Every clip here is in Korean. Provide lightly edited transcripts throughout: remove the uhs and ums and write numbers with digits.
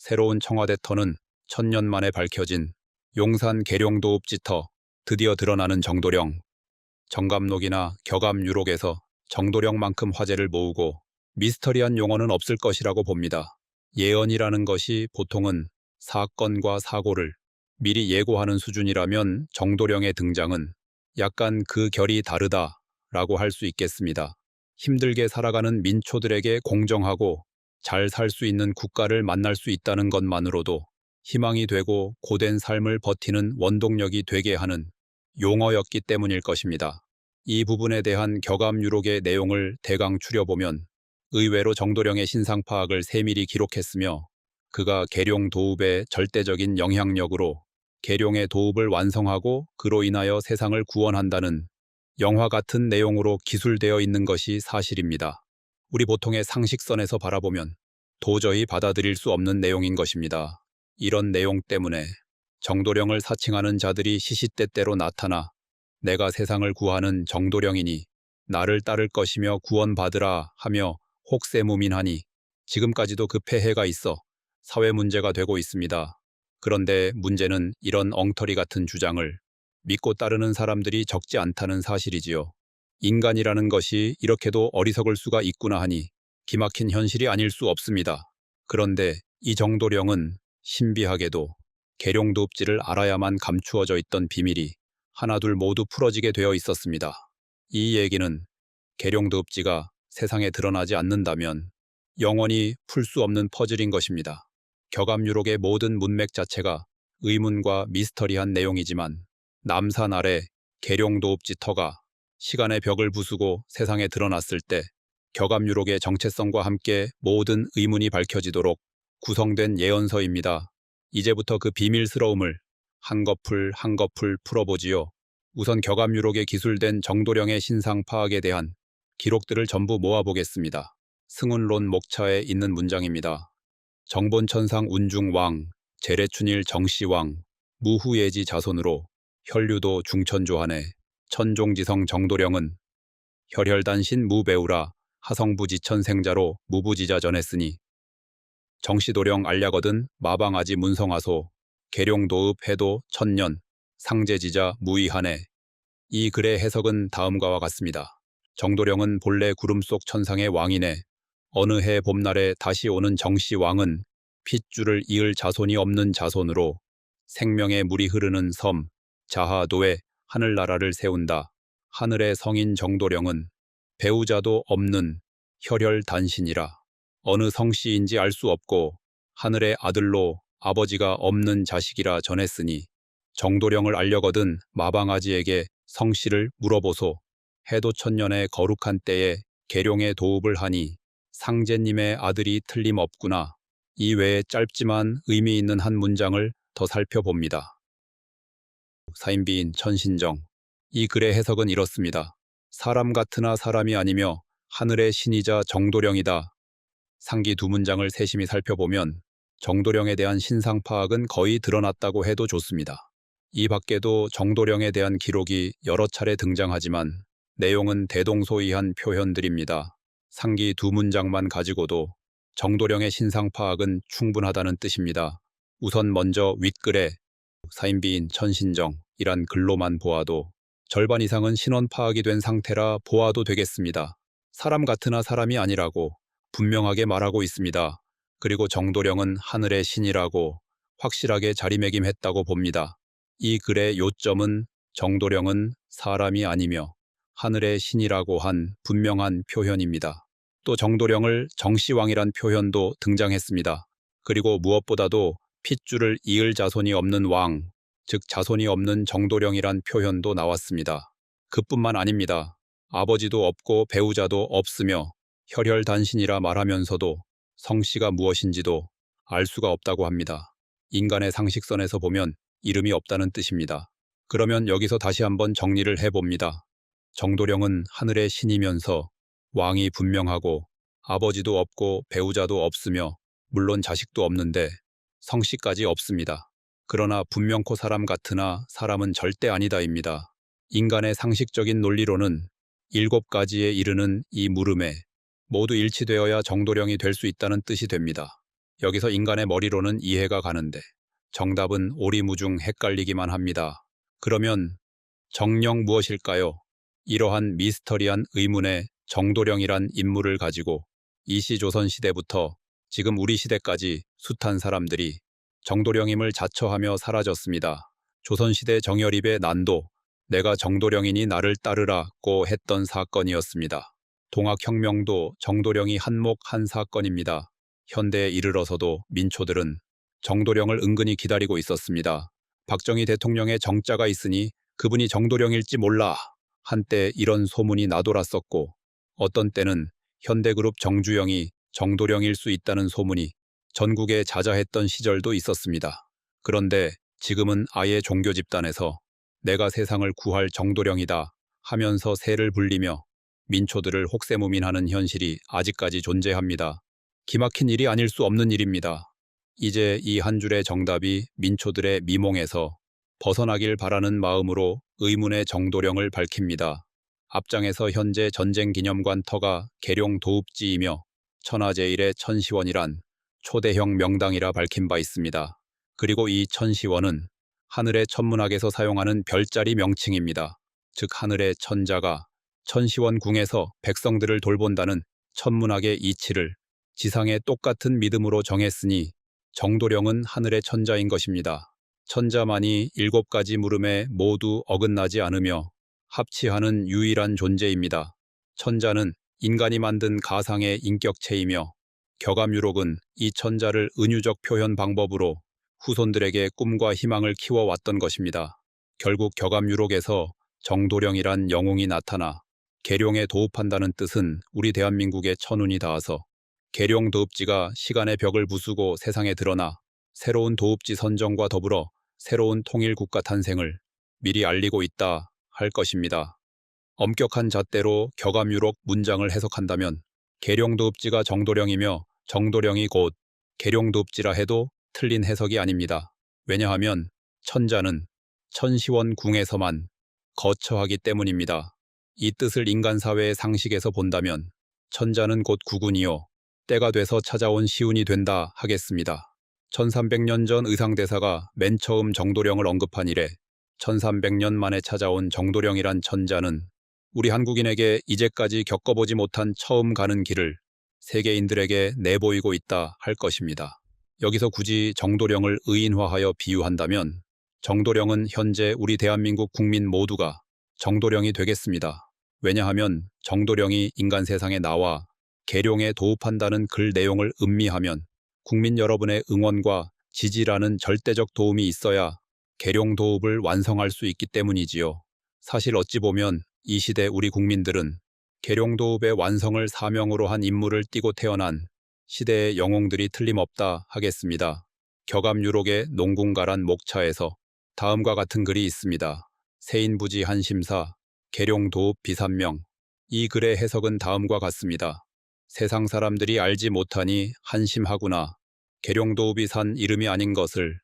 새로운 청와대 터는 천년 만에 밝혀진 용산 계룡도읍지터, 드디어 드러나는 정도령. 정감록이나 격암유록에서 정도령만큼 화제를 모으고 미스터리한 용어는 없을 것이라고 봅니다. 예언이라는 것이 보통은 사건과 사고를 미리 예고하는 수준이라면 정도령의 등장은 약간 그 결이 다르다라고 할 수 있겠습니다. 힘들게 살아가는 민초들에게 공정하고 잘 살 수 있는 국가를 만날 수 있다는 것만으로도 희망이 되고 고된 삶을 버티는 원동력이 되게 하는 용어였기 때문일 것입니다. 이 부분에 대한 격암유록의 내용을 대강 추려보면 의외로 정도령의 신상 파악을 세밀히 기록했으며 그가 계룡도읍의 절대적인 영향력으로 계룡의 도읍을 완성하고 그로 인하여 세상을 구원한다는 영화 같은 내용으로 기술되어 있는 것이 사실입니다. 우리 보통의 상식선에서 바라보면 도저히 받아들일 수 없는 내용인 것입니다. 이런 내용 때문에 정도령을 사칭하는 자들이 시시때때로 나타나 내가 세상을 구하는 정도령이니 나를 따를 것이며 구원받으라 하며 혹세무민하니 지금까지도 그 폐해가 있어 사회 문제가 되고 있습니다. 그런데 문제는 이런 엉터리 같은 주장을 믿고 따르는 사람들이 적지 않다는 사실이지요. 인간이라는 것이 이렇게도 어리석을 수가 있구나 하니 기막힌 현실이 아닐 수 없습니다. 그런데 이 정도령은 신비하게도 계룡도읍지를 알아야만 감추어져 있던 비밀이 하나둘 모두 풀어지게 되어 있었습니다. 이 얘기는 계룡도읍지가 세상에 드러나지 않는다면 영원히 풀 수 없는 퍼즐인 것입니다. 격암유록의 모든 문맥 자체가 의문과 미스터리한 내용이지만 남산 아래 계룡도읍지 터가 시간의 벽을 부수고 세상에 드러났을 때 격암유록의 정체성과 함께 모든 의문이 밝혀지도록 구성된 예언서입니다. 이제부터 그 비밀스러움을 한꺼풀 한꺼풀 풀어보지요. 우선 격암유록에 기술된 정도령의 신상 파악에 대한 기록들을 전부 모아보겠습니다. 승운론 목차에 있는 문장입니다. 정본천상 운중왕, 재래춘일 정씨왕, 무후예지 자손으로 혈류도 중천조하네. 천종지성 정도령은 혈혈단신 무배우라 하성부지천생자로 무부지자 전했으니 정씨도령 알야거든 마방아지 문성하소 계룡도읍 해도 천년 상제지자 무의하네. 이 글의 해석은 다음과 같습니다. 정도령은 본래 구름 속 천상의 왕이네. 어느 해 봄날에 다시 오는 정씨왕은 핏줄을 이을 자손이 없는 자손으로 생명의 물이 흐르는 섬 자하도에 하늘나라를 세운다. 하늘의 성인 정도령은 배우자도 없는 혈혈단신이라. 어느 성씨인지 알 수 없고 하늘의 아들로 아버지가 없는 자식이라 전했으니 정도령을 알려거든 마방아지에게 성씨를 물어보소. 해도 천년의 거룩한 때에 계룡의 도읍을 하니 상제님의 아들이 틀림없구나. 이 외에 짧지만 의미 있는 한 문장을 더 살펴봅니다. 사인비인 천신정. 이 글의 해석은 이렇습니다. 사람 같으나 사람이 아니며 하늘의 신이자 정도령이다. 상기 두 문장을 세심히 살펴보면 정도령에 대한 신상 파악은 거의 드러났다고 해도 좋습니다. 이 밖에도 정도령에 대한 기록이 여러 차례 등장하지만 내용은 대동소이한 표현들입니다. 상기 두 문장만 가지고도 정도령의 신상 파악은 충분하다는 뜻입니다. 우선 먼저 윗글에 사인비인 천신정이란 글로만 보아도 절반 이상은 신원 파악이 된 상태라 보아도 되겠습니다. 사람 같으나 사람이 아니라고 분명하게 말하고 있습니다. 그리고 정도령은 하늘의 신이라고 확실하게 자리매김했다고 봅니다. 이 글의 요점은 정도령은 사람이 아니며 하늘의 신이라고 한 분명한 표현입니다. 또 정도령을 정씨왕이란 표현도 등장했습니다. 그리고 무엇보다도 핏줄을 이을 자손이 없는 왕, 즉 자손이 없는 정도령이란 표현도 나왔습니다. 그뿐만 아닙니다. 아버지도 없고 배우자도 없으며 혈혈단신이라 말하면서도 성씨가 무엇인지도 알 수가 없다고 합니다. 인간의 상식선에서 보면 이름이 없다는 뜻입니다. 그러면 여기서 다시 한번 정리를 해봅니다. 정도령은 하늘의 신이면서 왕이 분명하고 아버지도 없고 배우자도 없으며 물론 자식도 없는데 성씨까지 없습니다. 그러나 분명코 사람 같으나 사람은 절대 아니다입니다. 인간의 상식적인 논리로는 7가지에 이르는 이 물음에 모두 일치되어야 정도령이 될 수 있다는 뜻이 됩니다. 여기서 인간의 머리로는 이해가 가는데 정답은 오리무중 헷갈리기만 합니다. 그러면 정령 무엇일까요? 이러한 미스터리한 의문의 정도령이란 인물을 가지고 이시 조선시대부터 지금 우리 시대까지 숱한 사람들이 정도령임을 자처하며 사라졌습니다. 조선시대 정열입의 난도, 내가 정도령이니 나를 따르라고 했던 사건이었습니다. 동학혁명도 정도령이 한몫한 사건입니다. 현대에 이르러서도 민초들은 정도령을 은근히 기다리고 있었습니다. 박정희 대통령의 정자가 있으니 그분이 정도령일지 몰라. 한때 이런 소문이 나돌았었고 어떤 때는 현대그룹 정주영이 정도령일 수 있다는 소문이 전국에 자자했던 시절도 있었습니다. 그런데 지금은 아예 종교 집단에서 내가 세상을 구할 정도령이다 하면서 새를 불리며 민초들을 혹세무민하는 현실이 아직까지 존재합니다. 기막힌 일이 아닐 수 없는 일입니다. 이제 이 한 줄의 정답이 민초들의 미몽에서 벗어나길 바라는 마음으로 의문의 정도령을 밝힙니다. 앞장에서 현재 전쟁기념관 터가 계룡 도읍지이며 천하제일의 천시원이란 초대형 명당이라 밝힌 바 있습니다. 그리고 이 천시원은 하늘의 천문학에서 사용하는 별자리 명칭입니다. 즉 하늘의 천자가 천시원 궁에서 백성들을 돌본다는 천문학의 이치를 지상의 똑같은 믿음으로 정했으니 정도령은 하늘의 천자인 것입니다. 천자만이 7가지 물음에 모두 어긋나지 않으며 합치하는 유일한 존재입니다. 천자는 인간이 만든 가상의 인격체이며 격암유록은 이 천자를 은유적 표현 방법으로 후손들에게 꿈과 희망을 키워왔던 것입니다. 결국 격암유록에서 정도령이란 영웅이 나타나 계룡에 도읍한다는 뜻은 우리 대한민국의 천운이 닿아서 계룡 도읍지가 시간의 벽을 부수고 세상에 드러나 새로운 도읍지 선정과 더불어 새로운 통일국가 탄생을 미리 알리고 있다 할 것입니다. 엄격한 잣대로 격암유록 문장을 해석한다면 계룡 도읍지가 정도령이며 정도령이 곧 계룡 도읍지라 해도 틀린 해석이 아닙니다. 왜냐하면 천자는 천시원 궁에서만 거처하기 때문입니다. 이 뜻을 인간사회의 상식에서 본다면 천자는 곧 구군이요 때가 돼서 찾아온 시운이 된다 하겠습니다. 1300년 전 의상대사가 맨 처음 정도령을 언급한 이래 1300년 만에 찾아온 정도령이란 천자는 우리 한국인에게 이제까지 겪어보지 못한 처음 가는 길을 세계인들에게 내보이고 있다 할 것입니다. 여기서 굳이 정도령을 의인화하여 비유한다면 정도령은 현재 우리 대한민국 국민 모두가 정도령이 되겠습니다. 왜냐하면 정도령이 인간 세상에 나와 계룡에 도읍한다는 글 내용을 음미하면 국민 여러분의 응원과 지지라는 절대적 도움이 있어야 계룡 도읍을 완성할 수 있기 때문이지요. 사실 어찌 보면 이 시대 우리 국민들은 계룡 도읍의 완성을 사명으로 한 임무를 띠고 태어난 시대의 영웅들이 틀림없다 하겠습니다. 격암유록의 농궁가란 목차에서 다음과 같은 글이 있습니다. 세인부지 한심사, 계룡 도읍 비산명. 이 글의 해석은 다음과 같습니다. 세상 사람들이 알지 못하니 한심하구나. 계룡 도읍이 산 이름이 아닌 것을,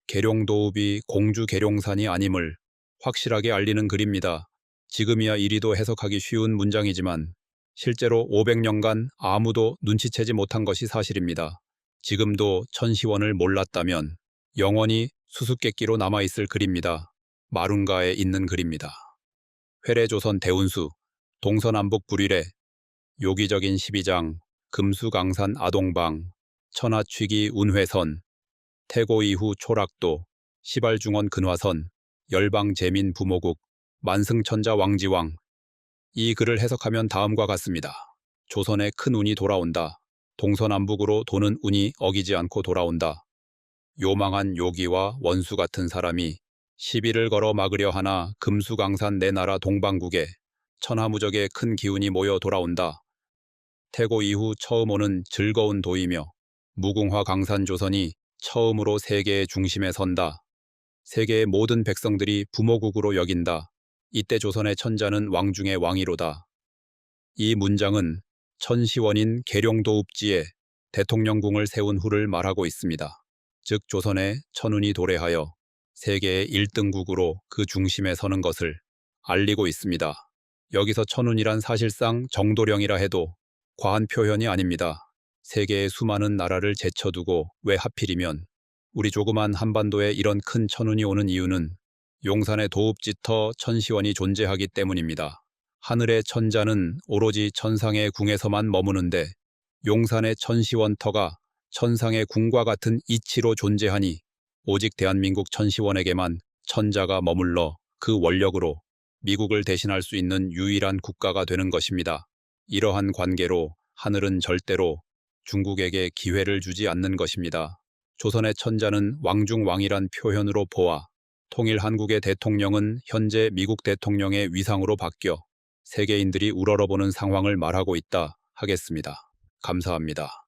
계룡 도읍이 공주 계룡산이 아님을 확실하게 알리는 글입니다. 지금이야 이리도 해석하기 쉬운 문장이지만 실제로 500년간 아무도 눈치채지 못한 것이 사실입니다. 지금도 천시원을 몰랐다면 영원히 수수께끼로 남아있을 글입니다. 마룬가에 있는 글입니다. 회례조선 대운수, 동서남북 불위례, 요기적인 12장, 금수강산 아동방, 천하취기 운회선, 태고 이후 초락도, 시발중원 근화선, 열방제민 부모국, 만승천자 왕지왕. 이 글을 해석하면 다음과 같습니다. 조선에 큰 운이 돌아온다. 동서남북으로 도는 운이 어기지 않고 돌아온다. 요망한 요기와 원수 같은 사람이 시비를 걸어 막으려 하나 금수강산 내 나라 동방국에 천하무적의 큰 기운이 모여 돌아온다. 태고 이후 처음 오는 즐거운 도이며 무궁화 강산 조선이 처음으로 세계의 중심에 선다. 세계의 모든 백성들이 부모국으로 여긴다. 이때 조선의 천자는 왕중의 왕이로다. 이 문장은 천시원인 계룡도읍지에 대통령궁을 세운 후를 말하고 있습니다. 즉 조선의 천운이 도래하여 세계의 1등국으로 그 중심에 서는 것을 알리고 있습니다. 여기서 천운이란 사실상 정도령이라 해도 과한 표현이 아닙니다. 세계의 수많은 나라를 제쳐두고 왜 하필이면 우리 조그만 한반도에 이런 큰 천운이 오는 이유는 용산의 도읍지터 천시원이 존재하기 때문입니다. 하늘의 천자는 오로지 천상의 궁에서만 머무는데 용산의 천시원터가 천상의 궁과 같은 이치로 존재하니 오직 대한민국 천시원에게만 천자가 머물러 그 원력으로 미국을 대신할 수 있는 유일한 국가가 되는 것입니다. 이러한 관계로 하늘은 절대로 중국에게 기회를 주지 않는 것입니다. 조선의 천자는 왕중왕이란 표현으로 보아 통일 한국의 대통령은 현재 미국 대통령의 위상으로 바뀌어 세계인들이 우러러보는 상황을 말하고 있다 하겠습니다. 감사합니다.